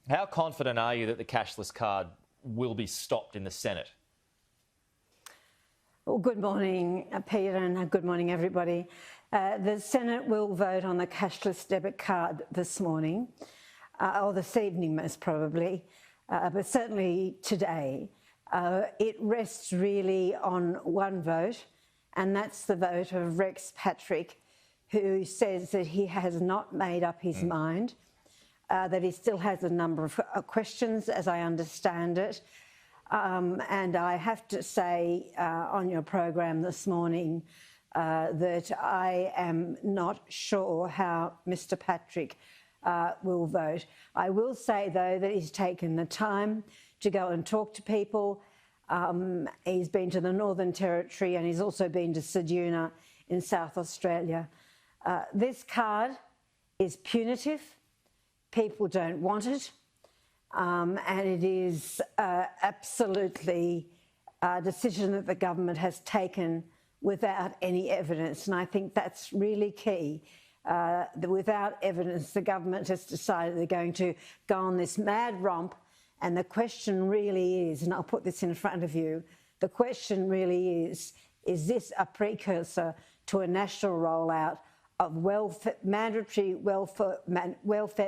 How confident are you that the cashless card will be stopped in the Senate? Well, good morning, Peter, and good morning, everybody. The Senate will vote on the cashless debit card this morning, or this evening most probably, but certainly today. It rests really on one vote, and that's the vote of Rex Patrick, who says that he has not made up his mind, that he still has a number of questions, as I understand it. And I have to say on your program this morning that I am not sure how Mr Patrick will vote. I will say, though, that he's taken the time to go and talk to people. He's been to the Northern Territory and he's also been to Ceduna in South Australia. This card is punitive. People don't want it. And it is absolutely a decision that the government has taken without any evidence. And I think that's really key. That without evidence, the government has decided they're going to go on this mad romp. And the question really is, and I'll put this in front of you, the question really is this a precursor to a national rollout of mandatory welfare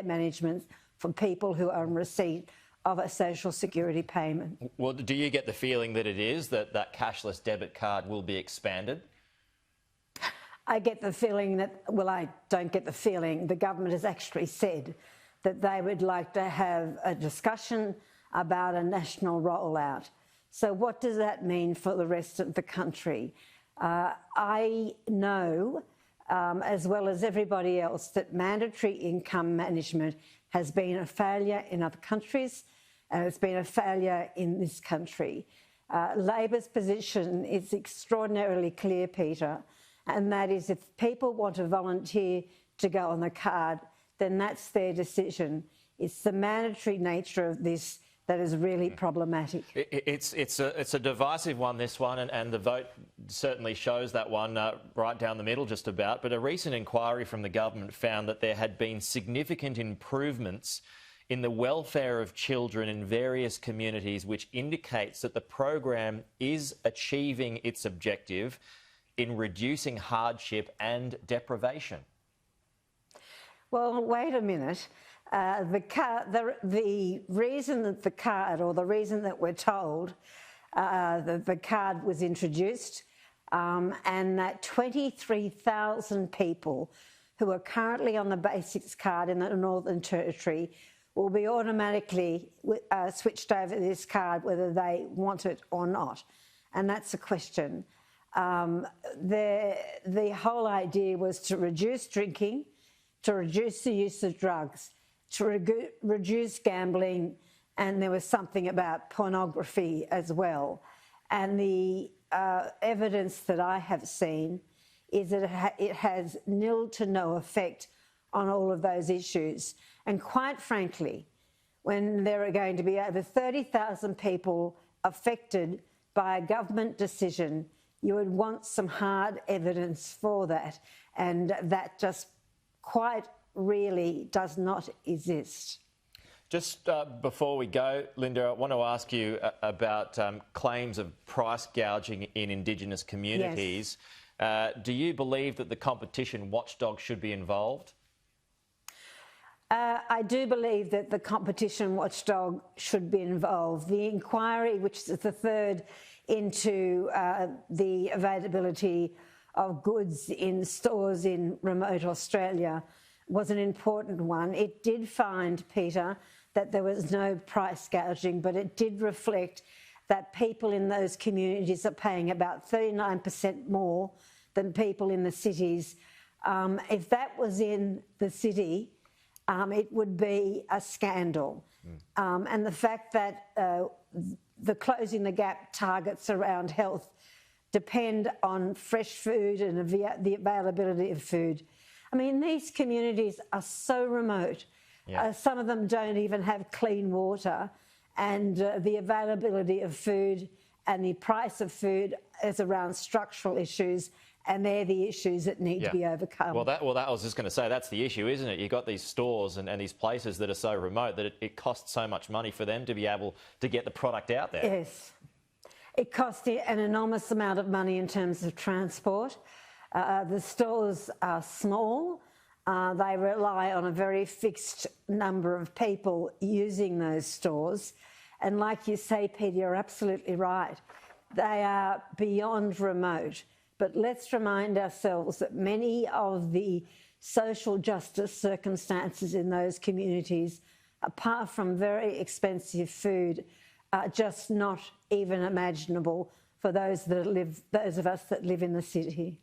management for people who are in receipt of a social security payment? Well, do you get the feeling that it is, that cashless debit card will be expanded? I get the feeling that, well, I don't get the feeling. The government has actually said that they would like to have a discussion about a national rollout. So what does that mean for the rest of the country? I know, as well as everybody else, that mandatory income management has been a failure in other countries, and it's been a failure in this country. Labor's position is extraordinarily clear, Peter, and that is if people want to volunteer to go on the card, then that's their decision. It's the mandatory nature of this that is really problematic. It's a divisive one, this one, and the vote certainly shows that one right down the middle just about. But a recent inquiry from the government found that there had been significant improvements in the welfare of children in various communities, which indicates that the program is achieving its objective in reducing hardship and deprivation. Well, wait a minute. The reason that the card, or the reason that we're told that the card was introduced, and that 23,000 people who are currently on the basics card in the Northern Territory will be automatically switched over to this card whether they want it or not. And that's a question. The whole idea was to reduce drinking, to reduce the use of drugs, to reduce gambling, and there was something about pornography as well. And the evidence that I have seen is that it has nil to no effect on all of those issues. And quite frankly, when there are going to be over 30,000 people affected by a government decision, you would want some hard evidence for that. And that just quite really does not exist. Just before we go, Linda, I want to ask you about claims of price gouging in Indigenous communities. Yes. Do you believe that the competition watchdog should be involved? I do believe that the competition watchdog should be involved. The inquiry, which is the third into the availability of goods in stores in remote Australia, was an important one. It did find, Peter, that there was no price gouging, but it did reflect that people in those communities are paying about 39% more than people in the cities. If that was in the city, it would be a scandal. And the fact that the Closing the Gap targets around health depend on fresh food and the availability of food. I mean, these communities are so remote. Yeah. Some of them don't even have clean water, and the availability of food and the price of food is around structural issues And they're the issues that need to be overcome. Well, that I was just going to say, that's the issue, isn't it? You've got these stores and these places that are so remote that it costs so much money for them to be able to get the product out there. Yes. It costs an enormous amount of money in terms of transport. The stores are small. They rely on a very fixed number of people using those stores. And like you say, Peter, you're absolutely right. They are beyond remote. But let's remind ourselves that many of the social justice circumstances in those communities, apart from very expensive food, are just not even imaginable for those of us that live in the city.